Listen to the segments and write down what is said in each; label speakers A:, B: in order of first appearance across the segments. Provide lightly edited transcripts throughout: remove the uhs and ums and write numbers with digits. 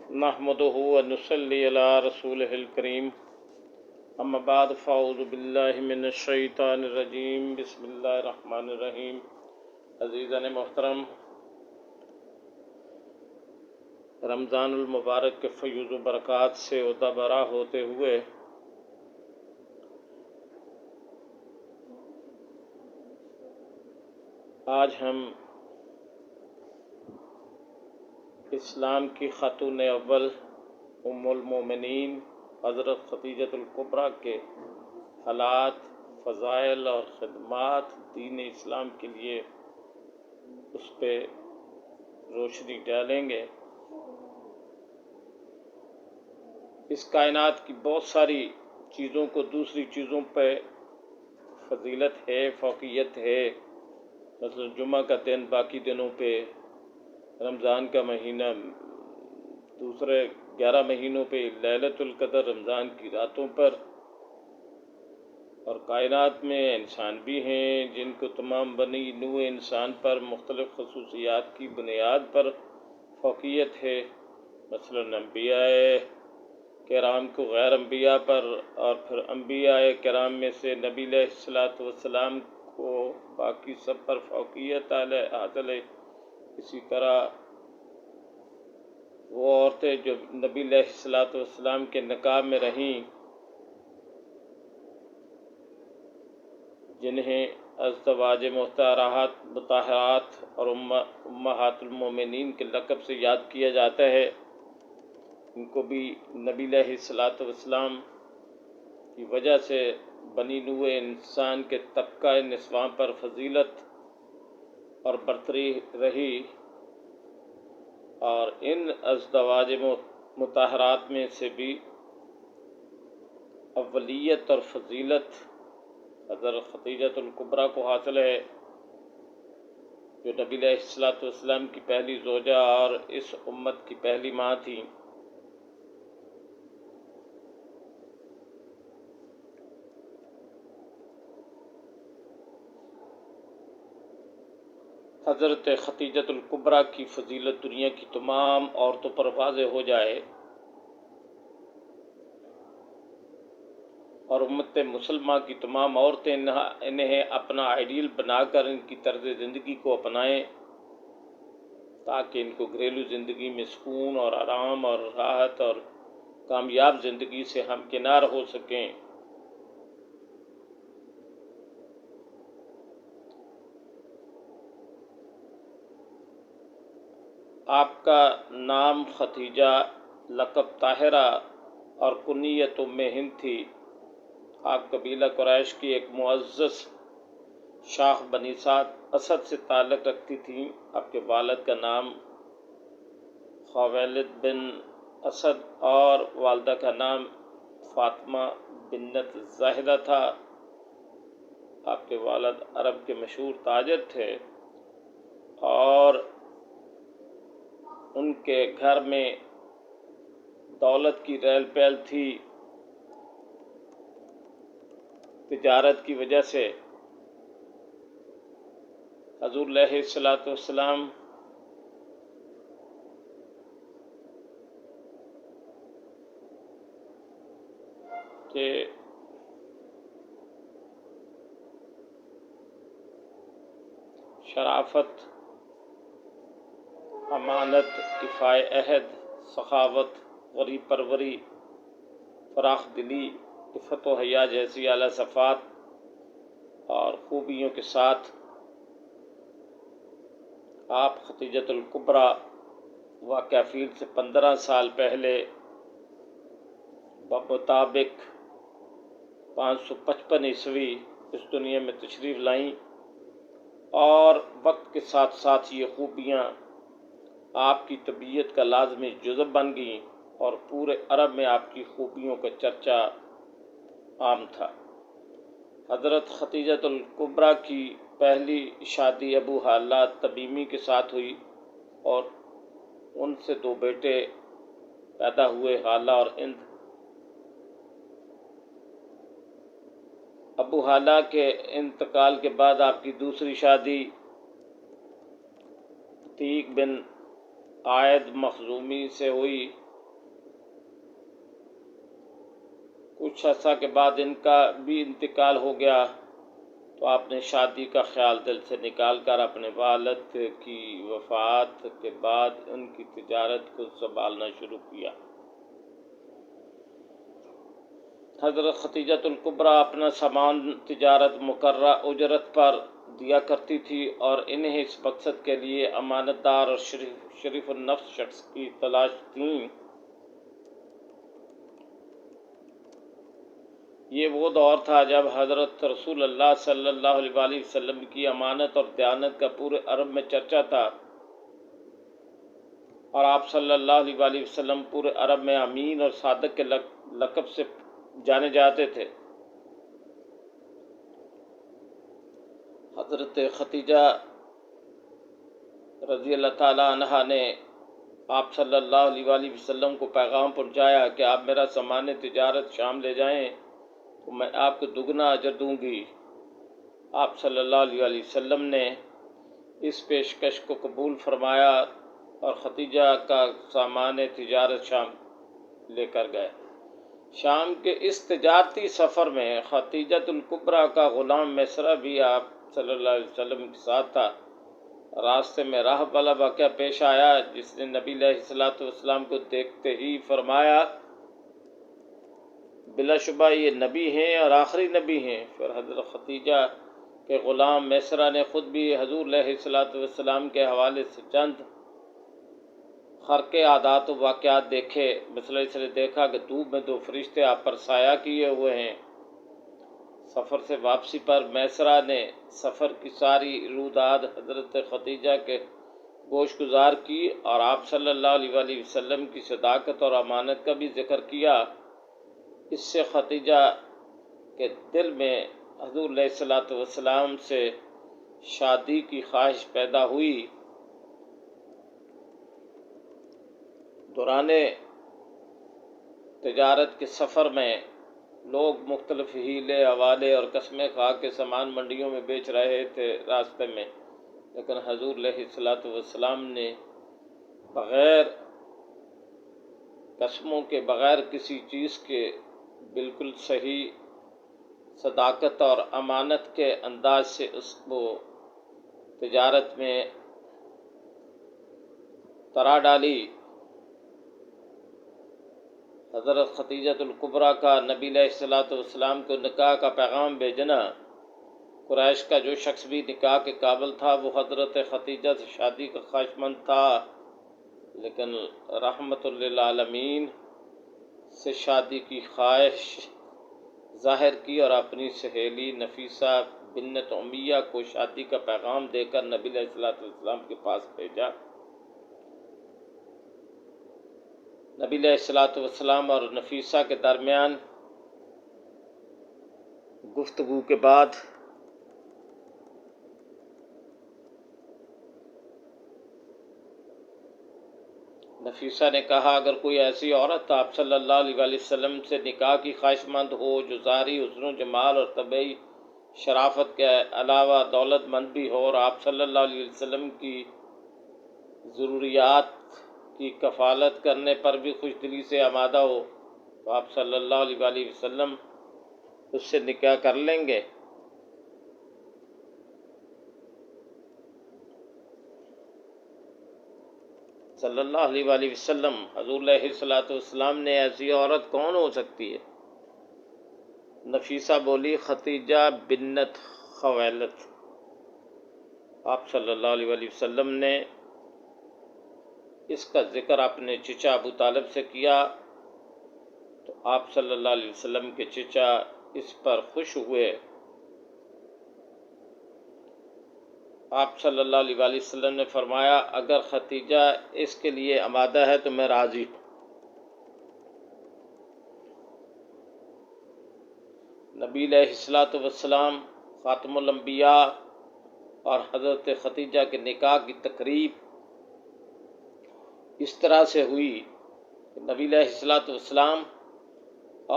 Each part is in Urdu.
A: نحمده ونصلي على رسوله الكريم اما بعد فاعوذ باللہ من الشیطان الرجیم بسم اللہ الرحمن الرحیم۔ عزیزان محترم، رمضان المبارک کے فیوز و برکات سے عہدہ برا ہوتے ہوئے آج ہم اسلام کی خاتون اول ام المومنین حضرت خدیجۃ الکبریٰ کے حالات، فضائل اور خدمات دین اسلام کے لیے اس پہ روشنی ڈالیں گے۔ اس کائنات کی بہت ساری چیزوں کو دوسری چیزوں پہ فضیلت ہے، فوقیت ہے۔ مثلا جمعہ کا دن باقی دنوں پہ، رمضان کا مہینہ دوسرے 11 مہینوں پہ، لیلۃ القدر رمضان کی راتوں پر، اور کائنات میں انسان بھی ہیں جن کو تمام بنی نوع انسان پر مختلف خصوصیات کی بنیاد پر فوقیت ہے۔ مثلا انبیاء کرام کو غیر انبیاء پر، اور پھر انبیاء کرام میں سے نبی علیہ السلام کو باقی سب پر فوقیت حاصل ہے۔ اسی طرح وہ عورتیں جو نبی علیہ السلام کے نکاح میں رہیں، جنہیں ازواج مطہرات اور امہات المومنین کے لقب سے یاد کیا جاتا ہے، ان کو بھی نبی علیہ السلام کی وجہ سے بنی نوع انسان کے طبقہ نسواں پر فضیلت اور برتری رہی، اور ان ازواج مطہرات میں سے بھی اولیت اور فضیلت حضرت خدیجۃ الکبریٰ کو حاصل ہے، جو نبی علیہ السلام کی پہلی زوجہ اور اس امت کی پہلی ماں تھیں۔ حضرت خدیجۃ الکبریٰ کی فضیلت دنیا کی تمام عورتوں پر واضح ہو جائے اور امت مسلمہ کی تمام عورتیں انہیں اپنا آئیڈیل بنا کر ان کی طرز زندگی کو اپنائیں، تاکہ ان کو گھریلو زندگی میں سکون اور آرام اور راحت اور کامیاب زندگی سے ہمکنار ہو سکیں۔ آپ کا نام ختیجہ، لقب طاہرہ اور کنیت ام ہند تھی۔ آپ قبیلہ قریش کی ایک معزز شاخ بنی اسد سے تعلق رکھتی تھیں۔ آپ کے والد کا نام خویلد بن اسد اور والدہ کا نام فاطمہ بنت زاہدہ تھا۔ آپ کے والد عرب کے مشہور تاجر تھے، اور ان کے گھر میں دولت کی ریل پیل تھی۔ تجارت کی وجہ سے حضور علیہ السلام کے شرافت، امانت، ایفائے عہد، سخاوت، غریب پروری، فراخ دلی، عفت و حیا جیسی اعلیٰ صفات اور خوبیوں کے ساتھ آپ خدیجۃ الکبریٰ واقعہ فیل سے 15 سال پہلے بمطابق 555 عیسوی اس دنیا میں تشریف لائیں، اور وقت کے ساتھ ساتھ یہ خوبیاں آپ کی طبیعت کا لازمی جزو بن گئیں، اور پورے عرب میں آپ کی خوبیوں کا چرچا عام تھا۔ حضرت خدیجۃ الکبریٰ کی پہلی شادی ابو حالہ تمیمی کے ساتھ ہوئی، اور ان سے 2 بیٹے پیدا ہوئے، حالہ اور ہند۔ ابو حالہ کے انتقال کے بعد آپ کی دوسری شادی عتیق بن عائد مخزومی سے ہوئی، کچھ عرصہ کے بعد ان کا بھی انتقال ہو گیا، تو آپ نے شادی کا خیال دل سے نکال کر اپنے والد کی وفات کے بعد ان کی تجارت کو سنبھالنا شروع کیا۔ حضرت خدیجہ الکبریٰ اپنا سامان تجارت مقررہ اجرت پر دیا کرتی تھی اور انہیں اس مقصد کے لیے امانت دار اور شریف النفس شخص کی تلاش تھیں۔ یہ وہ دور تھا جب حضرت رسول اللہ صلی اللہ علیہ وآلہ وسلم کی امانت اور دیانت کا پورے عرب میں چرچا تھا، اور آپ صلی اللہ علیہ وآلہ وسلم پورے عرب میں امین اور صادق کے لقب سے جانے جاتے تھے۔ حضرت خدیجہ رضی اللہ تعالیٰ عنہا نے آپ صلی اللہ علیہ وآلہ وسلم کو پیغام پہنچایا کہ آپ میرا سامان تجارت شام لے جائیں تو میں آپ کو دگنا اجر دوں گی۔ آپ صلی اللہ علیہ وآلہ وسلم نے اس پیشکش کو قبول فرمایا اور خدیجہ کا سامان تجارت شام لے کر گئے۔ شام کے اس تجارتی سفر میں خدیجہ الکبریٰ کا غلام میسرہ بھی آپ صلی اللہ علیہ وسلم کے ساتھ تھا۔ راستے میں راہ والا واقعہ پیش آیا جس نے نبی علیہ السلام کو دیکھتے ہی فرمایا بلا شبہ یہ نبی ہیں اور آخری نبی ہیں۔ پھر حضرت خدیجہ کے غلام میسرہ نے خود بھی حضور علیہ السلام کے حوالے سے چند خرق عادات و واقعات دیکھے۔ مثلا اس نے دیکھا کہ دھوپ میں دو فرشتے آپ پر سایہ کیے ہوئے ہیں۔ سفر سے واپسی پر میسرہ نے سفر کی ساری روداد حضرت خدیجہ کے گوش گزار کی اور آپ صلی اللہ علیہ وآلہ وسلم کی صداقت اور امانت کا بھی ذکر کیا۔ اس سے خدیجہ کے دل میں حضور علیہ السلام سے شادی کی خواہش پیدا ہوئی۔ دوران تجارت کے سفر میں لوگ مختلف ہیلے حوالے اور قسمیں کھا کے سامان منڈیوں میں بیچ رہے تھے راستے میں، لیکن حضور علیہ السلام نے بغیر قسموں کے، بغیر کسی چیز کے بالکل صحیح صداقت اور امانت کے انداز سے اس کو تجارت میں طرح ڈالی۔ حضرت خدیجہ الکبریٰ کا نبی علیہ السلام کو نکاح کا پیغام بھیجنا، قریش کا جو شخص بھی نکاح کے قابل تھا وہ حضرت خدیجہ سے شادی کا خواہشمند تھا، لیکن رحمت للعالمین سے شادی کی خواہش ظاہر کی اور اپنی سہیلی نفیسہ بنت امیہ کو شادی کا پیغام دے کر نبی علیہ السلام کے پاس بھیجا۔ نبی علیہ السلام اور نفیسہ کے درمیان گفتگو کے بعد نفیسہ نے کہا اگر کوئی ایسی عورت آپ صلی اللہ علیہ وآلہ وسلم سے نکاح کی خواہش مند ہو جو ظاہری حسن و جمال اور طبعی شرافت کے علاوہ دولت مند بھی ہو اور آپ صلی اللہ علیہ وسلم کی ضروریات کی کفالت کرنے پر بھی خوش دلی سے آمادہ ہو تو آپ صلی اللہ علیہ وآلہ وسلم اس سے نکاح کر لیں گے۔ صلی اللہ علیہ وآلہ وسلم حضور علیہ السلام نے ایسی عورت کون ہو سکتی ہے؟ نفیسہ بولی خدیجہ بنت خویلد۔ آپ صلی اللہ علیہ وآلہ وسلم نے اس کا ذکر اپنے چچا ابو طالب سے کیا تو آپ صلی اللہ علیہ وسلم کے چچا اس پر خوش ہوئے۔ آپ صلی اللہ علیہ وآلہ وسلم نے فرمایا اگر خدیجہ اس کے لیے آمادہ ہے تو میں راضی ہوں۔ نبی علیہ السلام خاتم الانبیاء اور حضرت خدیجہ کے نکاح کی تقریب اس طرح سے ہوئی کہ نبی علیہ السلام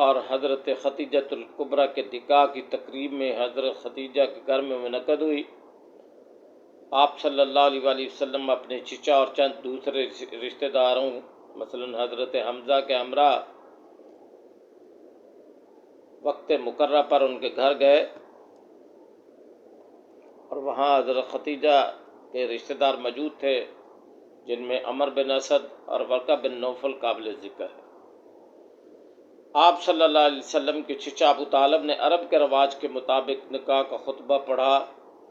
A: اور حضرت خدیجہ الکبریٰ کے نکاح کی تقریب میں حضرت خدیجہ کے گھر میں منعقد ہوئی۔ آپ صلی اللہ علیہ وآلہ وسلم اپنے چچا اور چند دوسرے رشتہ داروں مثلا حضرت حمزہ کے ہمراہ وقت مقررہ پر ان کے گھر گئے اور وہاں حضرت خدیجہ کے رشتہ دار موجود تھے، جن میں عمر بن اسد اور ورقہ بن نوفل قابل ذکر ہے۔ آپ صلی اللہ علیہ وسلم کے چچا ابو طالب نے عرب کے رواج کے مطابق نکاح کا خطبہ پڑھا،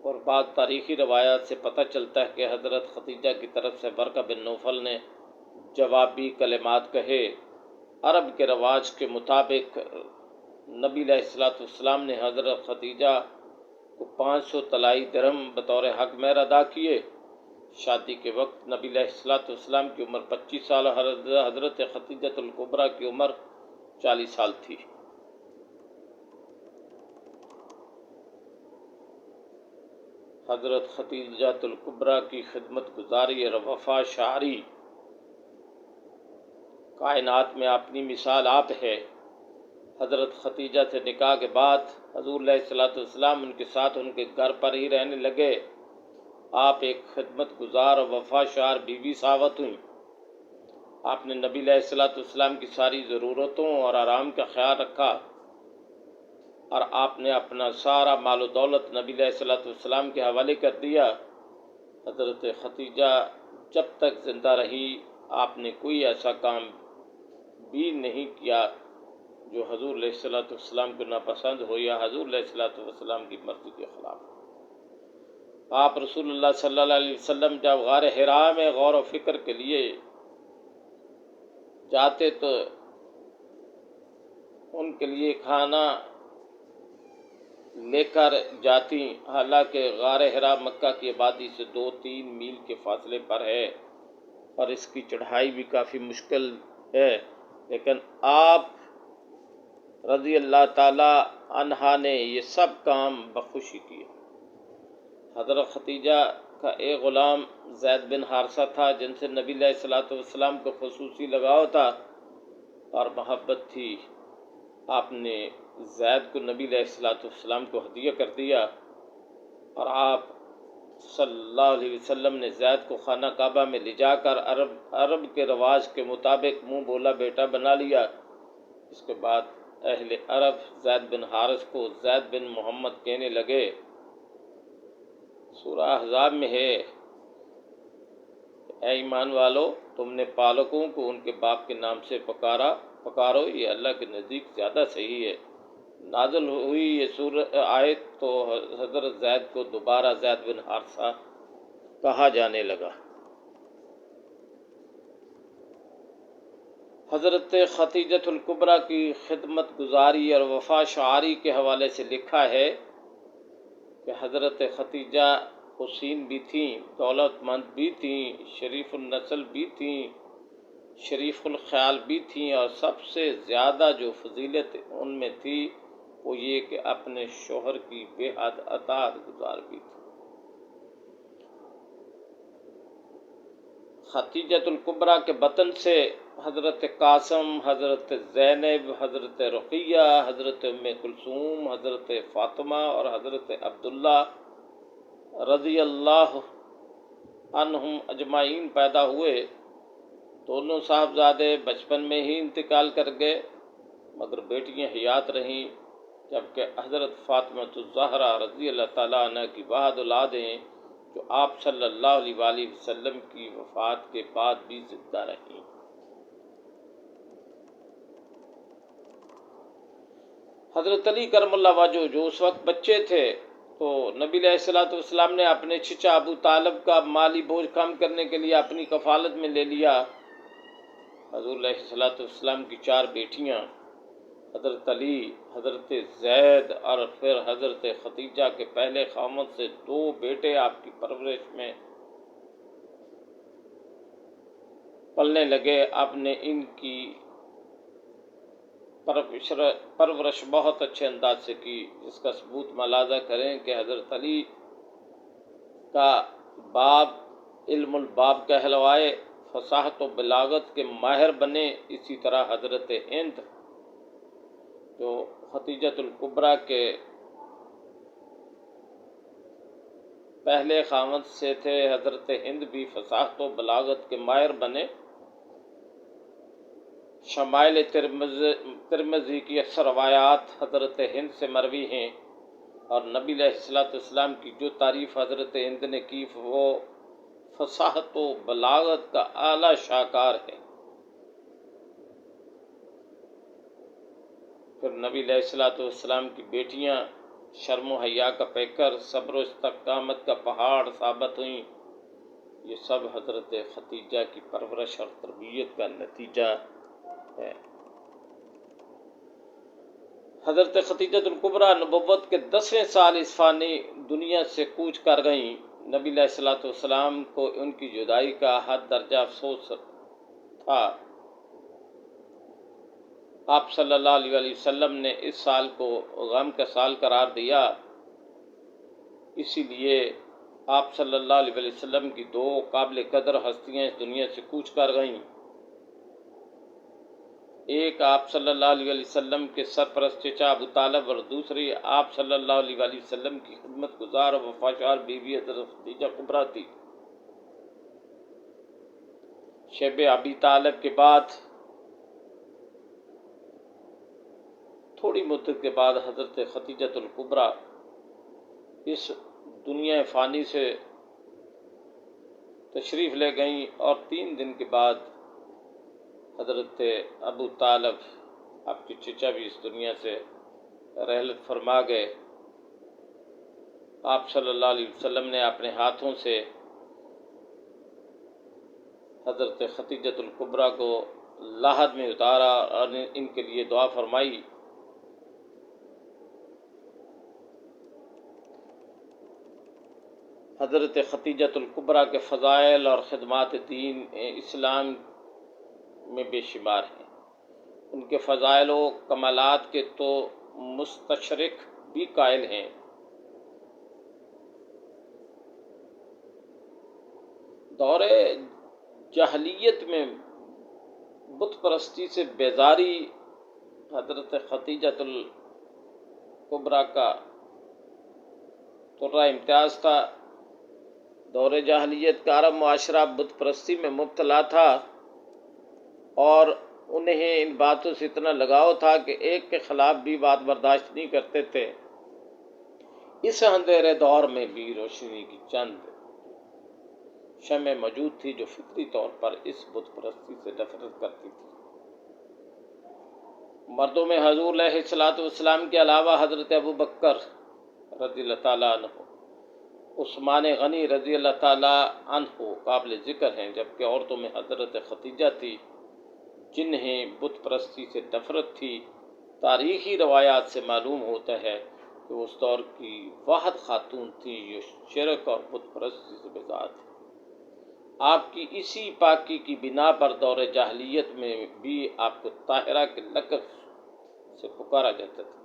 A: اور بعض تاریخی روایات سے پتہ چلتا ہے کہ حضرت خدیجہ کی طرف سے ورقہ بن نوفل نے جوابی کلمات کہے۔ عرب کے رواج کے مطابق نبی علیہ السلام نے حضرت خدیجہ کو 500 طلائی درہم بطور حق مہر ادا کیے۔ شادی کے وقت نبی علیہ السلام کی عمر 25 سال اور حضرت خدیجہ الکبریٰ کی عمر 40 سال تھی۔ حضرت خدیجہ الکبریٰ کی خدمت گزاری اور وفا شعری کائنات میں اپنی مثال آپ ہے۔ حضرت خدیجہ سے نکاح کے بعد حضور علیہ السلام ان کے ساتھ ان کے گھر پر ہی رہنے لگے۔ آپ ایک خدمت گزار اور وفا شعر بیوی ثابت ہوئیں۔ آپ نے نبی علیہ السلام کی ساری ضرورتوں اور آرام کا خیال رکھا، اور آپ نے اپنا سارا مال و دولت نبی علیہ السلام کے حوالے کر دیا۔ حضرت خدیجہ جب تک زندہ رہی، آپ نے کوئی ایسا کام بھی نہیں کیا جو حضور علیہ السلام کو ناپسند ہو یا حضور علیہ السلام کی مرضی کے خلاف ہو۔ آپ رسول اللہ صلی اللہ علیہ وسلم جب غار حراء میں غور و فکر کے لیے جاتے تو ان کے لیے کھانا لے کر جاتی، حالانکہ غار حراء مکہ کی آبادی سے 2-3 میل کے فاصلے پر ہے اور اس کی چڑھائی بھی کافی مشکل ہے، لیکن آپ رضی اللہ تعالی عنہا نے یہ سب کام بخوشی کیے۔ حضرت خدیجہ کا ایک غلام زید بن حارثہ تھا، جن سے نبی علیہ السلام کو خصوصی لگاؤ تھا اور محبت تھی۔ آپ نے زید کو نبی علیہ السلام کو ہدیہ کر دیا، اور آپ صلی اللہ علیہ وسلم نے زید کو خانہ کعبہ میں لے جا کر عرب کے رواج کے مطابق منہ بولا بیٹا بنا لیا۔ اس کے بعد اہل عرب زید بن حارث کو زید بن محمد کہنے لگے۔ سورہ احزاب میں ہے، اے ایمان والو، تم نے پالکوں کو ان کے باپ کے نام سے پکارو، یہ اللہ کے نزدیک زیادہ صحیح ہے۔ نازل ہوئی یہ سورہ آیت تو حضرت زید کو دوبارہ زید بن حارثہ کہا جانے لگا۔ حضرت خدیجہ الکبریٰ کی خدمت گزاری اور وفا شعاری کے حوالے سے لکھا ہے کہ حضرت خدیجہ حسین بھی تھیں، دولت مند بھی تھیں، شریف النسل بھی تھیں، شریف الخیال بھی تھیں، اور سب سے زیادہ جو فضیلت ان میں تھی وہ یہ کہ اپنے شوہر کی بے حد اطاعت گزار بھی تھی۔ خدیجہ الکبریٰ کے بطن سے حضرت قاسم، حضرت زینب، حضرت رقیہ، حضرت ام کلثوم، حضرت فاطمہ اور حضرت عبداللہ رضی اللہ عنہم اجمعین پیدا ہوئے۔ دونوں صاحبزادے بچپن میں ہی انتقال کر گئے، مگر بیٹیاں حیات رہیں، جبکہ حضرت فاطمہ الزہرا رضی اللہ تعالیٰ عنہ کی بعد اولادیں جو آپ صلی اللہ علیہ وآلہ وسلم کی وفات کے بعد بھی زندہ رہیں۔ حضرت علی کرم اللہ وجہہ جو اس وقت بچے تھے تو نبی علیہ السلام نے اپنے چچا ابو طالب کا مالی بوجھ کم کرنے کے لیے اپنی کفالت میں لے لیا۔ حضور علیہ السلام کی 4 بیٹیاں، حضرت علی، حضرت زید اور پھر حضرت خدیجہ کے پہلے خاوند سے 2 بیٹے آپ کی پرورش میں پلنے لگے۔ آپ نے ان کی پرورش بہت اچھے انداز سے کی، جس کا ثبوت ملاحظہ کریں کہ حضرت علی کا باب علم الباب کہلوائے، فصاحت و بلاغت کے ماہر بنے۔ اسی طرح حضرت ہند جو خدیجہ الکبریٰ کے پہلے خاوند سے تھے، حضرت ہند بھی فصاحت و بلاغت کے ماہر بنے۔ شمائل ترمذی کی اکثر روایات حضرت ہند سے مروی ہیں، اور نبی علیہ السلام کی جو تعریف حضرت ہند نے کی وہ فصاحت و بلاغت کا اعلیٰ شاہکار ہے۔ پھر نبی علیہ السلام کی بیٹیاں شرم و حیا کا پیکر، صبر و استقامت کا پہاڑ ثابت ہوئیں۔ یہ سب حضرت خدیجہ کی پرورش اور تربیت کا نتیجہ ہے۔ حضرت خدیجہ الکبریٰ نبوت کے 10ویں سال اس فانی دنیا سے کوچ کر گئیں۔ نبی علیہ السلام کو ان کی جدائی کا حد درجہ افسوس تھا۔ آپ صلی اللہ علیہ وسلم نے اس سال کو غم کا سال قرار دیا، اسی لیے آپ صلی اللہ علیہ وسلم کی دو قابل قدر ہستیاں اس دنیا سے کوچ کر گئیں۔ ایک آپ صلی اللہ علیہ وسلم کے سرپرست چچا ابو طالب، اور دوسری آپ صلی اللہ علیہ وسلم کی خدمت گزار و وفادار بیوی حضرت خدیجہ کبریٰ تھی۔ شیب ابی طالب کے بعد تھوڑی مدت کے بعد حضرت خدیجہ الکبریٰ اس دنیا فانی سے تشریف لے گئیں، اور 3 دن کے بعد حضرت ابو طالب آپ کے چچا بھی اس دنیا سے رحلت فرما گئے۔ آپ صلی اللہ علیہ وسلم نے اپنے ہاتھوں سے حضرت خدیجہ الکبریٰ کو لاحد میں اتارا اور ان کے لیے دعا فرمائی۔ حضرت خدیجہ الکبریٰ کے فضائل اور خدمات دین اسلام میں بے شمار ہیں۔ ان کے فضائل و کمالات کے تو مستشرق بھی قائل ہیں۔ دور جاہلیت میں بت پرستی سے بیزاری حضرت خدیجہ الکبریٰ کا ترہ امتیاز تھا۔ دور جاہلیت کا عرب معاشرہ بت پرستی میں مبتلا تھا، اور انہیں ان باتوں سے اتنا لگاؤ تھا کہ ایک کے خلاف بھی بات برداشت نہیں کرتے تھے۔ اس اندھیرے دور میں بھی روشنی کی چند شمع موجود تھی جو فطری طور پر اس بت پرستی سے نفرت کرتی تھی۔ مردوں میں حضور علیہ السلام کے علاوہ حضرت ابو بکر رضی اللہ تعالیٰ عنہ، عثمان غنی رضی اللہ تعالیٰ عنہ قابل ذکر ہیں، جبکہ عورتوں میں حضرت خدیجہ تھی جنہیں بت پرستی سے نفرت تھی۔ تاریخی روایات سے معلوم ہوتا ہے کہ اس دور کی واحد خاتون تھی جو شرک اور بت پرستی سے بیزار تھی۔ آپ کی اسی پاکی کی بنا پر دور جاہلیت میں بھی آپ کو طاہرہ کے لقب سے پکارا جاتا تھا۔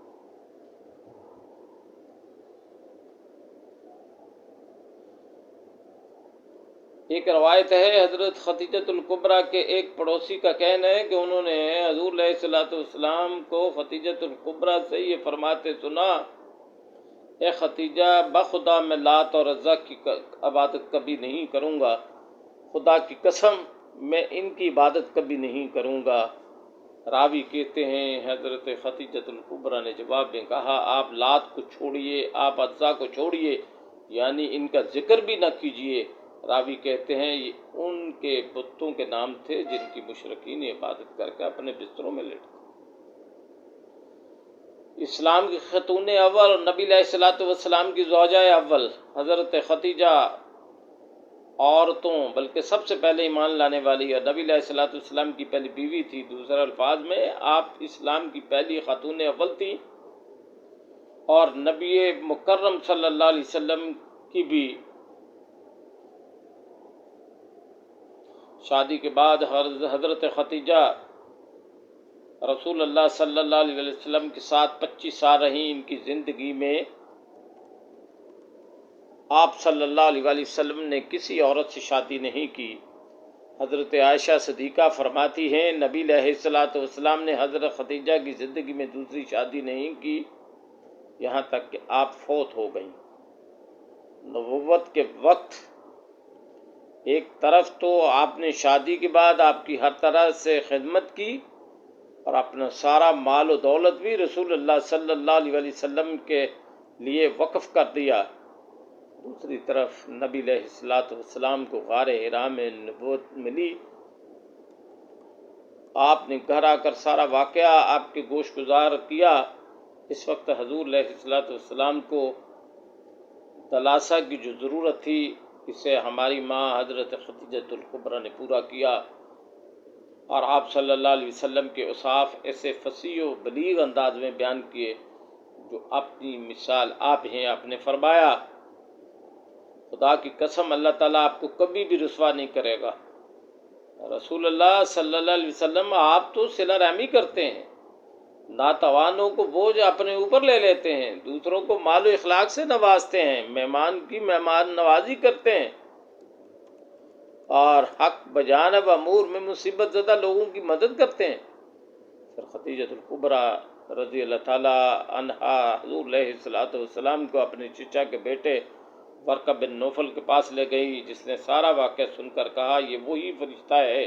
A: ایک روایت ہے، حضرت خدیجہ الکبریٰ کے ایک پڑوسی کا کہنا ہے کہ انہوں نے حضور علیہ السلام کو خدیجہ الکبریٰ سے یہ فرماتے سنا، اے خدیجہ، بخدا میں لات اور عزا کی عبادت کبھی نہیں کروں گا، خدا کی قسم میں ان کی عبادت کبھی نہیں کروں گا۔ راوی کہتے ہیں حضرت خدیجہ الکبریٰ نے جواب میں کہا، آپ لات کو چھوڑیے، آپ عزا کو چھوڑیے، یعنی ان کا ذکر بھی نہ کیجیے۔ راوی کہتے ہیں یہ ان کے بتوں کے نام تھے جن کی مشرکین عبادت کر کے اپنے بستروں میں لیٹتے۔ اسلام کی خاتون اول اور نبی علیہ السلام کی زوجہ اول حضرت خدیجہ عورتوں بلکہ سب سے پہلے ایمان لانے والی اور نبی علیہ السلام کی پہلی بیوی تھی۔ دوسرے الفاظ میں آپ اسلام کی پہلی خاتون اول تھی، اور نبی مکرم صلی اللہ علیہ وسلم کی بھی شادی کے بعد حضرت خدیجہ رسول اللہ صلی اللہ علیہ وسلم کے ساتھ 25 سال رہیں۔ ان کی زندگی میں آپ صلی اللہ علیہ وسلم نے کسی عورت سے شادی نہیں کی۔ حضرت عائشہ صدیقہ فرماتی ہیں، نبی علیہ السلام نے حضرت خدیجہ کی زندگی میں دوسری شادی نہیں کی یہاں تک کہ آپ فوت ہو گئیں۔ نبوت کے وقت ایک طرف تو آپ نے شادی کے بعد آپ کی ہر طرح سے خدمت کی، اور اپنا سارا مال و دولت بھی رسول اللہ صلی اللہ علیہ وسلم کے لیے وقف کر دیا۔ دوسری طرف نبی علیہ السلام کو غار حرا میں نبوت ملی۔ آپ نے گھر آ کر سارا واقعہ آپ کے گوش گزار کیا۔ اس وقت حضور علیہ السلام کو دلاسا کی جو ضرورت تھی اسے ہماری ماں حضرت خدیجہ الکبریٰ نے پورا کیا، اور آپ صلی اللہ علیہ وسلم کے اوصاف ایسے فصیح و بلیغ انداز میں بیان کیے جو اپنی مثال آپ ہیں۔ آپ نے فرمایا خدا کی قسم اللہ تعالیٰ آپ کو کبھی بھی رسوا نہیں کرے گا۔ رسول اللہ صلی اللہ علیہ وسلم آپ تو صلہ رحمی کرتے ہیں، ناتوانوں کو بوجھ اپنے اوپر لے لیتے ہیں، دوسروں کو مال و اخلاق سے نوازتے ہیں، مہمان کی مہمان نوازی کرتے ہیں، اور حق بجانب امور میں مصیبت زدہ لوگوں کی مدد کرتے ہیں۔ پھر خدیجہ الکبریٰ رضی اللہ تعالیٰ عنہا حضور علیہ السلام کو اپنے چچا کے بیٹے ورقہ بن نوفل کے پاس لے گئی، جس نے سارا واقعہ سن کر کہا یہ وہی فرشتہ ہے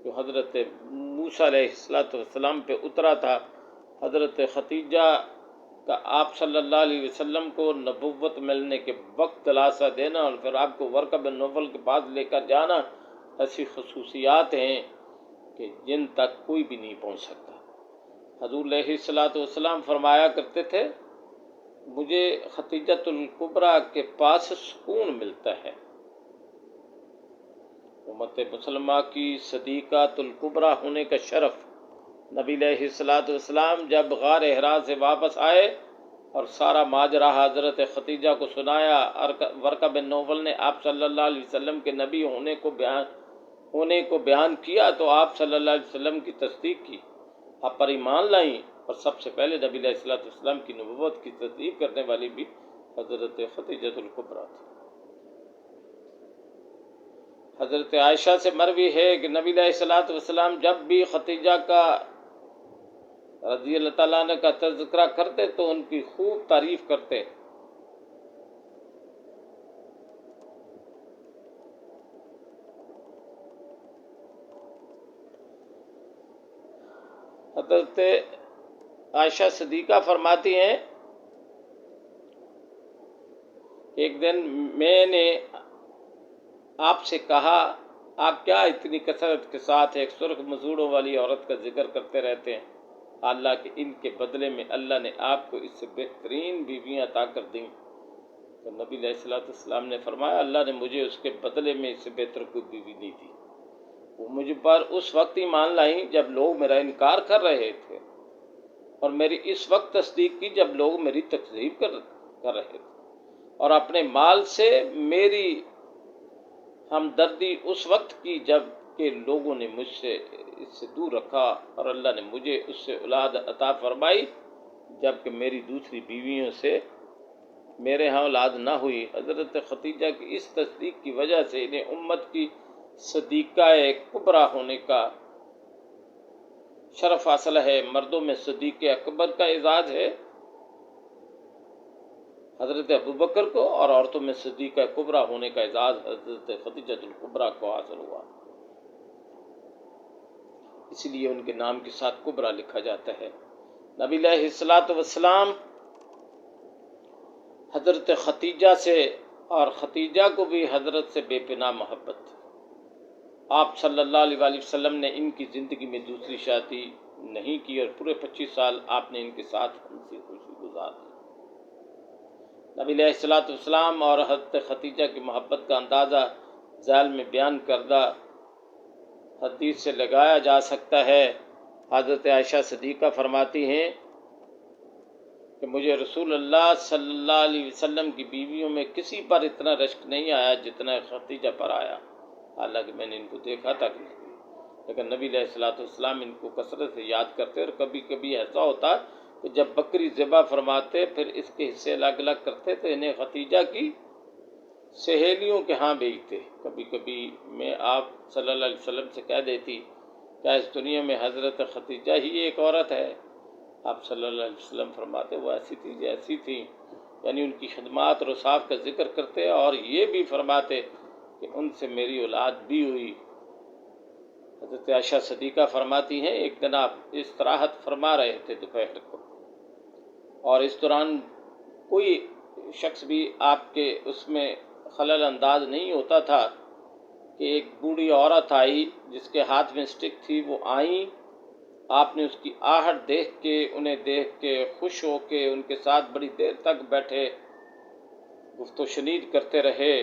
A: جو حضرت موسیٰ علیہ السلام پہ اترا تھا۔ حضرت خدیجہ کا آپ صلی اللہ علیہ وسلم کو نبوت ملنے کے وقت دلاسا دینا اور پھر آپ کو ورقہ بن نوفل کے پاس لے کر جانا ایسی خصوصیات ہیں کہ جن تک کوئی بھی نہیں پہنچ سکتا۔ حضور علیہ السلام فرمایا کرتے تھے مجھے خدیجہ الکبریٰ کے پاس سکون ملتا ہے۔ امت مسلمہ کی صدیقہ الکبریٰ ہونے کا شرف نبی علیہ السلام جب غار حرا سے واپس آئے اور سارا ماجرا حضرت خدیجہ کو سنایا، ورقہ بن نوفل نے آپ صلی اللہ علیہ وسلم کے نبی ہونے کو بیان کیا تو آپ صلی اللہ علیہ وسلم کی تصدیق کی، آپ پر ایمان لائیں، اور سب سے پہلے نبی علیہ السلام کی نبوت کی تصدیق کرنے والی بھی حضرت خدیجہ الکبریٰ تھی۔ حضرت عائشہ سے مروی ہے کہ نبی علیہ السلام جب بھی خدیجہ کا رضی اللہ تعالیٰ عنہ کا تذکرہ کرتے تو ان کی خوب تعریف کرتے۔ حضرت عائشہ صدیقہ فرماتی ہیں ایک دن میں نے آپ سے کہا آپ کیا اتنی کثرت کے ساتھ ایک سرخ مسوڑوں والی عورت کا ذکر کرتے رہتے ہیں، اللہ کہ ان کے بدلے میں اللہ نے آپ کو اس سے بہترین بیویاں عطا کر دیں۔ تو نبی علیہ السلام نے فرمایا اللہ نے مجھے اس کے بدلے میں اس سے بہتر کوئی بیوی نہیں دی۔ وہ مجھ پر اس وقت ایمان لائیں جب لوگ میرا انکار کر رہے تھے، اور میری اس وقت تصدیق کی جب لوگ میری تکذیب کر رہے تھے، اور اپنے مال سے میری ہمدردی اس وقت کی جب کہ لوگوں نے مجھ سے اس سے دور رکھا، اور اللہ نے مجھے اس سے اولاد عطا فرمائی جب کہ میری دوسری بیویوں سے میرے ہاں اولاد نہ ہوئی۔ حضرت خدیجہ کی اس تصدیق کی وجہ سے انہیں امت کی صدیقہ کبریٰ ہونے کا شرف حاصل ہے۔ مردوں میں صدیق اکبر کا اعزاز ہے حضرت ابوبکر کو، اور عورتوں میں صدیقہ کبریٰ ہونے کا اعزاز حضرت خدیجہ الکبریٰ کو حاصل ہوا، اسی لیے ان کے نام کے ساتھ کبریٰ لکھا جاتا ہے۔ نبی علیہ السلام حضرت خدیجہ سے اور خدیجہ کو بھی حضرت سے بے پناہ محبت تھی۔ آپ صلی اللہ علیہ وآلہ وسلم نے ان کی زندگی میں دوسری شادی نہیں کی، اور پورے 25 سال آپ نے ان کے ساتھ ہنسی خوشی گزار دی۔ نبی علیہ السلام اور حضرت خدیجہ کی محبت کا اندازہ ذیل میں بیان کردہ حدیث سے لگایا جا سکتا ہے۔ حضرت عائشہ صدیقہ فرماتی ہیں کہ مجھے رسول اللہ صلی اللہ علیہ وسلم کی بیویوں میں کسی پر اتنا رشک نہیں آیا جتنا خدیجہ پر آیا، حالانکہ میں نے ان کو دیکھا تک نہیں، لیکن نبی علیہ السلام ان کو کثرت سے یاد کرتے، اور کبھی کبھی ایسا ہوتا کہ جب بکری ذبح فرماتے پھر اس کے حصے الگ الگ کرتے تو انہیں خدیجہ کی سہیلیوں کے ہاں بھیجتے۔ کبھی کبھی میں آپ صلی اللہ علیہ وسلم سے کہہ دیتی کیا اس دنیا میں حضرت خدیجہ ہی ایک عورت ہے؟ آپ صلی اللہ علیہ وسلم فرماتے وہ ایسی تھی جیسی تھی، یعنی ان کی خدمات اور اوصاف کا ذکر کرتے، اور یہ بھی فرماتے کہ ان سے میری اولاد بھی ہوئی۔ حضرت عائشہ صدیقہ فرماتی ہیں ایک دن آپ استراحت فرما رہے تھے دوپہر کو، اور اس دوران کوئی شخص بھی آپ کے اس میں خلل انداز نہیں ہوتا تھا کہ ایک بوڑھی عورت آئی جس کے ہاتھ میں اسٹک تھی، وہ آئیں، آپ نے اس کی آہٹ دیکھ کے، انہیں دیکھ کے خوش ہو کے ان کے ساتھ بڑی دیر تک بیٹھے، گفت و شنید کرتے رہے،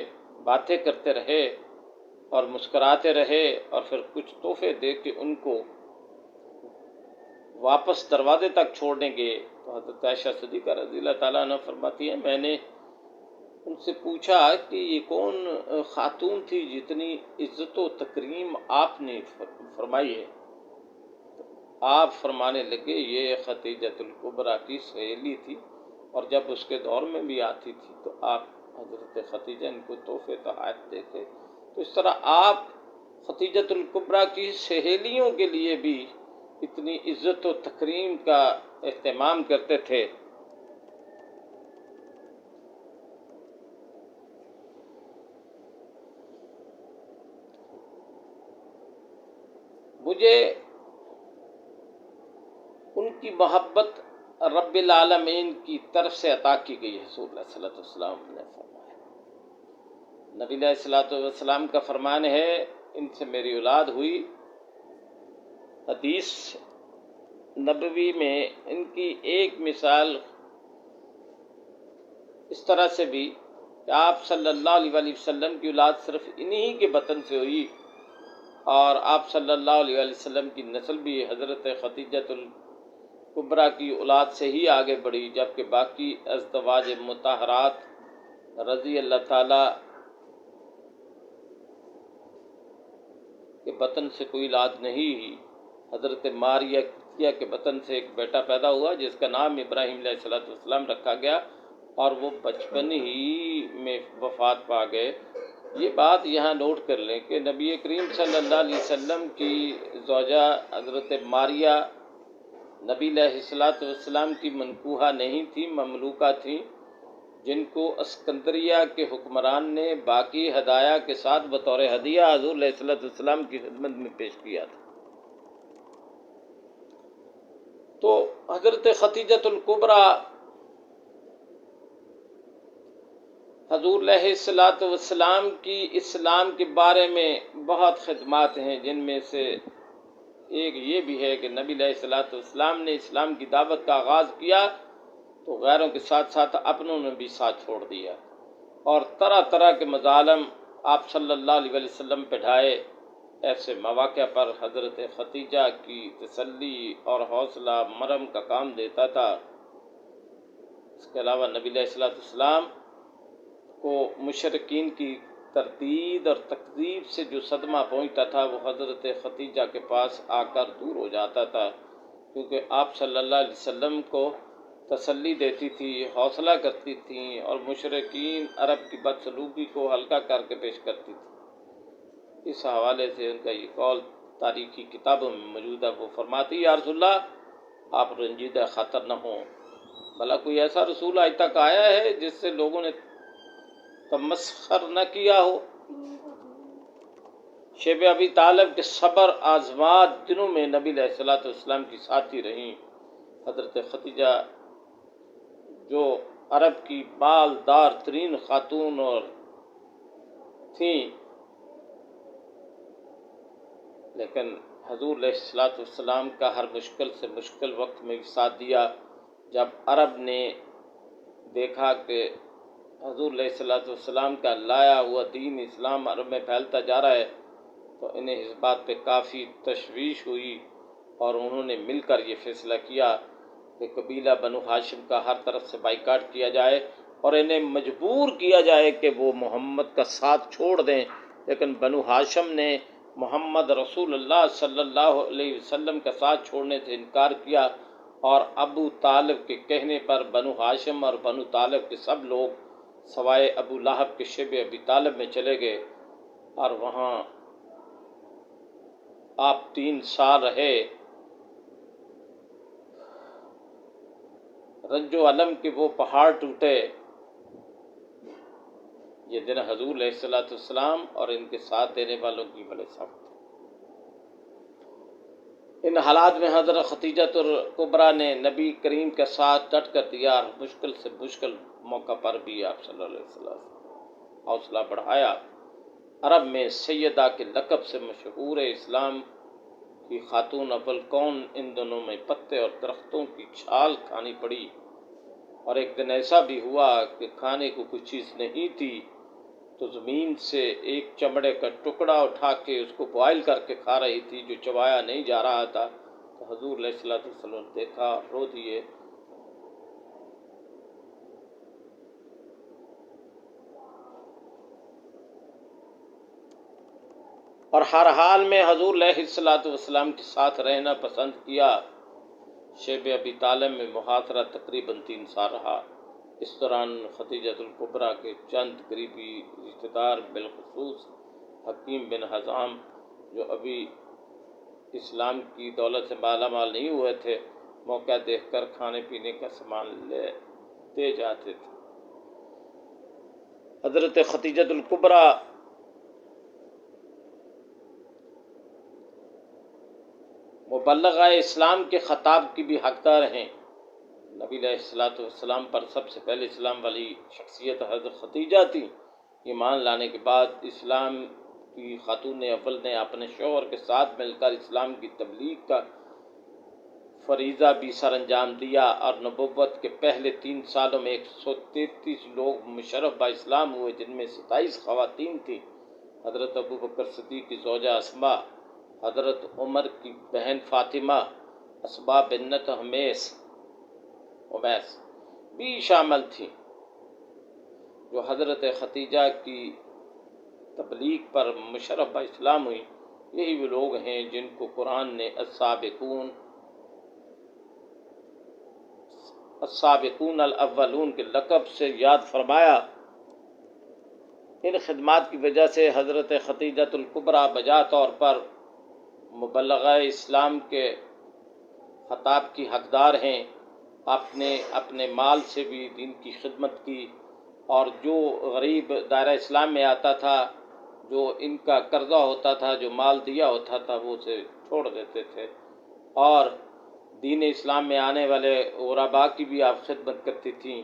A: باتیں کرتے رہے اور مسکراتے رہے، اور پھر کچھ تحفے دے کے ان کو واپس دروازے تک چھوڑنے گئے۔ تو حضرت عائشہ صدیقہ رضی اللہ تعالیٰ عنہ فرماتی ہیں میں نے ان سے پوچھا کہ یہ کون خاتون تھی جتنی عزت و تکریم آپ نے فرمائی ہے؟ آپ فرمانے لگے یہ خدیجۃ الکبریٰ کی سہیلی تھی، اور جب اس کے دور میں بھی آتی تھی تو آپ حضرت خدیجہ ان کو تحفے تحائف دیتے۔ تو اس طرح آپ خدیجۃ الکبریٰ کی سہیلیوں کے لیے بھی اتنی عزت و تکریم کا اہتمام کرتے تھے۔ مجھے ان کی محبت رب العالمین کی طرف سے عطا کی گئی ہے۔ رسول اللہ صلی اللہ علیہ وسلم نے فرمایا، نبی علیہ الصلوۃ والسلام کا فرمان ہے ان سے میری اولاد ہوئی۔ حدیث نبوی میں ان کی ایک مثال اس طرح سے بھی کہ آپ صلی اللہ علیہ وسلم کی اولاد صرف انہی کے بطن سے ہوئی، اور آپ صلی اللہ علیہ وسلم کی نسل بھی حضرت خدیجۃ الکبریٰ کی اولاد سے ہی آگے بڑھی، جبکہ باقی ازدواج مطہرات رضی اللہ تعالیٰ کے بطن سے کوئی اولاد نہیں ہوئی۔ حضرت ماریہ کے بطن سے ایک بیٹا پیدا ہوا جس کا نام ابراہیم علیہ السلام رکھا گیا، اور وہ بچپن ہی میں وفات پا گئے۔ یہ بات یہاں نوٹ کر لیں کہ نبی کریم صلی اللہ علیہ وسلم کی زوجہ حضرت ماریہ نبی علیہ السلام کی منکوحہ نہیں تھی، مملوکہ تھیں، جن کو اسکندریہ کے حکمران نے باقی ہدایہ کے ساتھ بطور ہدیہ حضور علیہ السلام کی خدمت میں پیش کیا تھا۔ تو حضرت خدیجۃ الکبریٰ حضور علیہ السلام کی اسلام کے بارے میں بہت خدمات ہیں، جن میں سے ایک یہ بھی ہے کہ نبی علیہ السلام نے اسلام کی دعوت کا آغاز کیا تو غیروں کے ساتھ ساتھ اپنوں نے بھی ساتھ چھوڑ دیا، اور طرح طرح کے مظالم آپ صلی اللہ علیہ وسلم پہ ڈھائے۔ ایسے مواقع پر حضرت خدیجہ کی تسلی اور حوصلہ مرہم کا کام دیتا تھا۔ اس کے علاوہ نبی علیہ السلام کو مشرکین کی تردید اور تکذیب سے جو صدمہ پہنچتا تھا وہ حضرت خدیجہ کے پاس آ کر دور ہو جاتا تھا، کیونکہ آپ صلی اللہ علیہ وسلم کو تسلی دیتی تھی، حوصلہ کرتی تھیں، اور مشرکین عرب کی بدسلوکی کو ہلکا کر کے پیش کرتی تھی۔ اس حوالے سے ان کا یہ قول تاریخی کتابوں میں موجود ہے۔ وہ فرماتی یا رسول اللہ آپ رنجیدہ خاطر نہ ہوں، بھلا کوئی ایسا رسول آج تک آیا ہے جس سے لوگوں نے تمسخر نہ کیا ہو؟ شیب ابی طالب کے صبر آزمات دنوں میں نبی علیہ السلام کی ساتھی رہیں۔ حضرت خدیجہ جو عرب کی بالدار ترین خاتون اور تھیں، لیکن حضور علیہ السلام کا ہر مشکل سے مشکل وقت میں ساتھ دیا۔ جب عرب نے دیکھا کہ حضور علیہ السلام کا لایا ہوا دین اسلام عرب میں پھیلتا جا رہا ہے تو انہیں اس بات پہ کافی تشویش ہوئی، اور انہوں نے مل کر یہ فیصلہ کیا کہ قبیلہ بنو ہاشم کا ہر طرف سے بائیکاٹ کیا جائے اور انہیں مجبور کیا جائے کہ وہ محمد کا ساتھ چھوڑ دیں۔ لیکن بنو ہاشم نے محمد رسول اللہ صلی اللہ علیہ وسلم کا ساتھ چھوڑنے سے انکار کیا، اور ابو طالب کے کہنے پر بنو ہاشم اور بنو طالب کے سب لوگ سوائے ابو لہب کے شیب ابی طالب میں چلے گئے، اور وہاں آپ 3 سال رہے۔ رنج و علم کے وہ پہاڑ ٹوٹے۔ یہ دن حضور علیہ السلام اور ان کے ساتھ دینے والوں کی بڑے سخت تھے۔ ان حالات میں حضرت خدیجہ الکبریٰ نے نبی کریم کے ساتھ ڈٹ کر دیا اور مشکل سے مشکل موقع پر بھی آپ صلی اللہ علیہ وسلم حوصلہ بڑھایا۔ عرب میں سیدہ کے لقب سے مشہور اسلام کی خاتون اول کون ان دنوں میں پتے اور درختوں کی چھال کھانی پڑی، اور ایک دن ایسا بھی ہوا کہ کھانے کو کچھ چیز نہیں تھی تو زمین سے ایک چمڑے کا ٹکڑا اٹھا کے اس کو بوائل کر کے کھا رہی تھی، جو چبایا نہیں جا رہا تھا۔ تو حضور علیہ الصلوۃ والسلام نے دیکھا، رو دیے۔ اور ہر حال میں حضور علیہ الصلوۃ والسلام کے ساتھ رہنا پسند کیا۔ شیب ابی طالب میں محاصرہ تقریباً 3 سال رہا۔ اس دوران خدیجہ الکبریٰ کے چند قریبی رشتہ دار، بالخصوص حکیم بن حزام، جو ابھی اسلام کی دولت سے مالا مال نہیں ہوئے تھے، موقع دیکھ کر کھانے پینے کا سامان دے جاتے تھے۔ حضرت خدیجہ الکبریٰ مبلغہ اسلام کے خطاب کی بھی حقدار ہیں۔ نبی علیہ الصلوۃ والسلام پر سب سے پہلے اسلام والی شخصیت حضرت خدیجہ تھی۔ ایمان لانے کے بعد اسلام کی خاتون اول نے اپنے شوہر کے ساتھ مل کر اسلام کی تبلیغ کا فریضہ بھی سر انجام دیا، اور نبوت کے پہلے 3 سالوں میں 133 لوگ مشرف با اسلام ہوئے، جن میں 27 خواتین تھیں۔ حضرت ابوبکر صدیق کی زوجہ اسماء، حضرت عمر کی بہن فاطمہ، اسبا بنت حمیس بھی شامل تھیں، جو حضرت خدیجہ کی تبلیغ پر مشرف با اسلام ہوئی۔ یہی وہ لوگ ہیں جن کو قرآن نے السابقون الاولون کے لقب سے یاد فرمایا۔ ان خدمات کی وجہ سے حضرت خدیجہ الکبریٰ بجا طور پر مبلغہ اسلام کے خطاب کی حقدار ہیں۔ آپ نے اپنے مال سے بھی دین کی خدمت کی، اور جو غریب دائرہ اسلام میں آتا تھا، جو ان کا قرضہ ہوتا تھا، جو مال دیا ہوتا تھا، وہ اسے چھوڑ دیتے تھے، اور دین اسلام میں آنے والے غرباء کی بھی آپ خدمت کرتی تھیں۔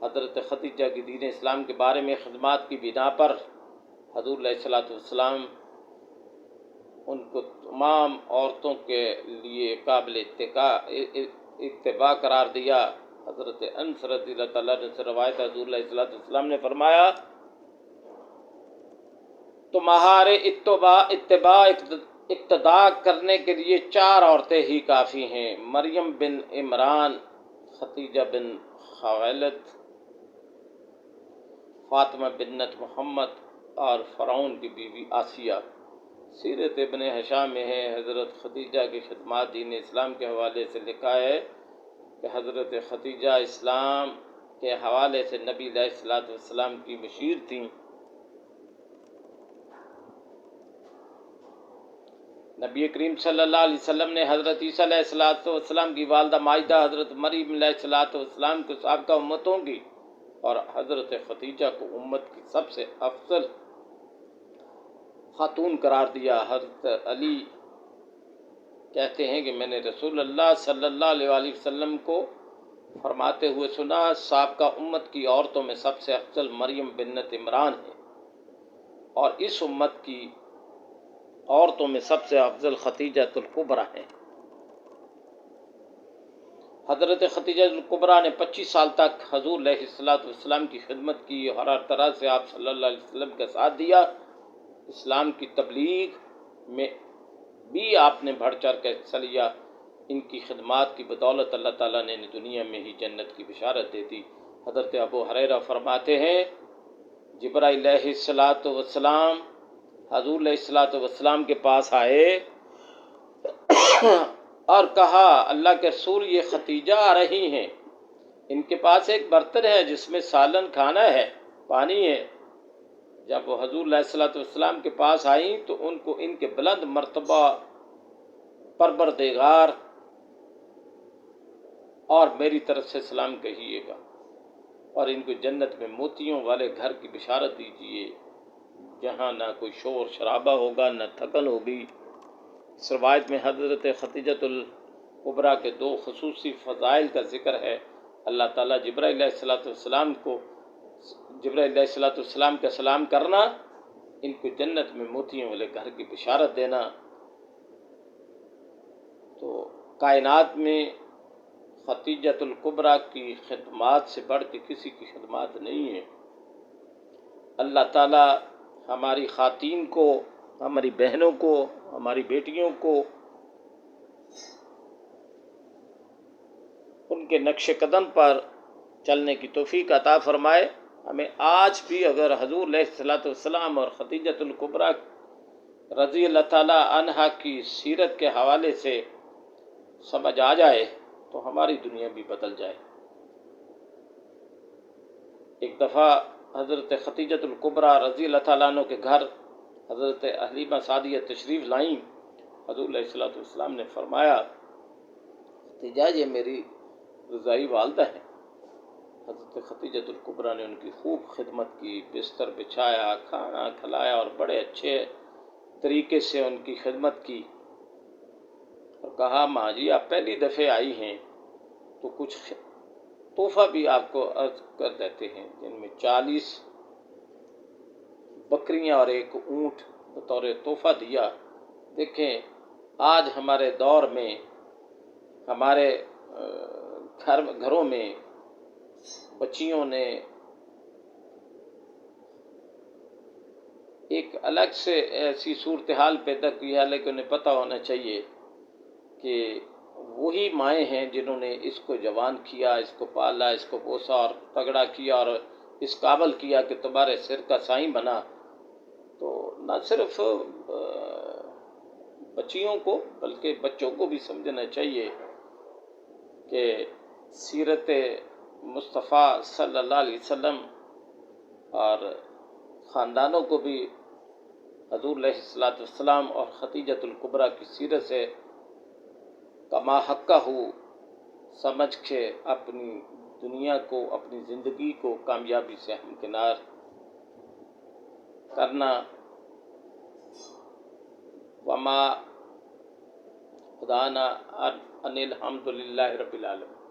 A: حضرت خدیجہ کی دین اسلام کے بارے میں خدمات کی بنا پر حضور علیہ الصلوۃ والسلام ان کو تمام عورتوں کے لیے قابل اتباع قرار دیا۔ حضرت انس رضی اللہ تعالیٰ عنہ سے روایت، حضور علیہ الصلوۃ والسلام نے فرمایا، تمہارے اتباع اقتداء کرنے کے لیے 4 عورتیں ہی کافی ہیں: مریم بن عمران، خدیجہ بن خویلد، فاطمہ بنت محمد، اور فرعون کی بیوی آسیہ۔ سیرت ابن ہشام میں ہے، حضرت خدیجہ کی خدمات دین اسلام کے حوالے سے لکھا ہے کہ حضرت خدیجہ اسلام کے حوالے سے نبی علیہ الصلوۃ والسلام کی مشیر تھیں۔ نبی کریم صلی اللہ علیہ وسلم نے حضرت عیسیٰ علیہ الصلوۃ والسلام کی والدہ مائدہ حضرت مریم علیہ الصلوۃ والسلام کو سابقہ امتوں کی اور حضرت خدیجہ کو امت کی سب سے افضل خاتون قرار دیا۔ حضرت علی کہتے ہیں کہ میں نے رسول اللہ صلی اللہ علیہ وآلہ وسلم کو فرماتے ہوئے سنا، سابقہ امت کی عورتوں میں سب سے افضل مریم بنت عمران ہے، اور اس امت کی عورتوں میں سب سے افضل خدیجہ الکبریٰ ہیں۔ حضرت خدیجہ الکبریٰ نے 25 سال تک حضور علیہ الصلوۃ والسلام کی خدمت کی، اور ہر طرح سے آپ صلی اللہ علیہ وسلم کا ساتھ دیا۔ اسلام کی تبلیغ میں بھی آپ نے بڑھ چڑھ کر حصہ لیا۔ ان کی خدمات کی بدولت اللہ تعالیٰ نے دنیا میں ہی جنت کی بشارت دے دی۔ حضرت ابو ہریرہ فرماتے ہیں، جبرائیل علیہ الصلوۃ والسلام حضور علیہ الصلوۃ والسلام کے پاس آئے اور کہا، اللہ کے رسول، یہ خدیجہ آ رہی ہیں، ان کے پاس ایک برتن ہے جس میں سالن کھانا ہے، پانی ہے۔ جب وہ حضور علیہ الصلوۃ والسلام کے پاس آئیں تو ان کو ان کے بلند مرتبہ پروردگار اور میری طرف سے سلام کہیے گا، اور ان کو جنت میں موتیوں والے گھر کی بشارت دیجیے، جہاں نہ کوئی شور شرابہ ہوگا، نہ تھکن ہوگی، اس روایت میں حضرت خدیجۃ الکبریٰ کے دو خصوصی فضائل کا ذکر ہے۔ اللہ تعالیٰ جبرائیل علیہ السلام کا سلام کرنا، ان کو جنت میں موتیوں والے گھر کی بشارت دینا۔ تو کائنات میں خدیجۃ الکبریٰ کی خدمات سے بڑھ کے کسی کی خدمات نہیں ہے۔ اللہ تعالیٰ ہماری خواتین کو، ہماری بہنوں کو، ہماری بیٹیوں کو ان کے نقش قدم پر چلنے کی توفیق عطا فرمائے۔ ہمیں آج بھی اگر حضور علیہ السلام اور خدیجۃ الکبریٰ رضی اللہ تعالیٰ عنہا کی سیرت کے حوالے سے سمجھ آ جائے تو ہماری دنیا بھی بدل جائے۔ ایک دفعہ حضرت خدیجۃ الکبریٰ رضی اللہ تعالیٰ عنہ کے گھر حضرت حلیمہ سعدیہ تشریف لائیں۔ حضور علیہ السلام نے فرمایا، خدیجہ یہ میری رضائی والدہ ہیں۔ حضرت خدیجۃ الکبریٰ نے ان کی خوب خدمت کی، بستر بچھایا، کھانا کھلایا اور بڑے اچھے طریقے سے ان کی خدمت کی، اور کہا ماں جی آپ پہلی دفعہ آئی ہیں تو کچھ تحفہ بھی آپ کو عرض کر دیتے ہیں، جن میں 40 بکریاں اور ایک اونٹ بطور تحفہ دیا۔ دیکھیں آج ہمارے دور میں ہمارے گھروں میں بچیوں نے ایک الگ سے ایسی صورتحال پیدا کی ہے، لیکن انہیں پتہ ہونا چاہیے کہ وہی مائیں ہیں جنہوں نے اس کو جوان کیا، اس کو پالا، اس کو پوسا اور تگڑا کیا اور اس قابل کیا کہ تمہارے سر کا سائیں بنا۔ تو نہ صرف بچیوں کو بلکہ بچوں کو بھی سمجھنا چاہیے کہ سیرت مصطفیٰ صلی اللہ علیہ وسلم اور خاندانوں کو بھی حضور علیہ السلام اور خدیجۃ الکبریٰ کی سیرت سے کما حقہ سمجھ کے اپنی دنیا کو، اپنی زندگی کو کامیابی سے ہمکنار کرنا۔ وما خدانا ان الحمد للہ رب العالمین۔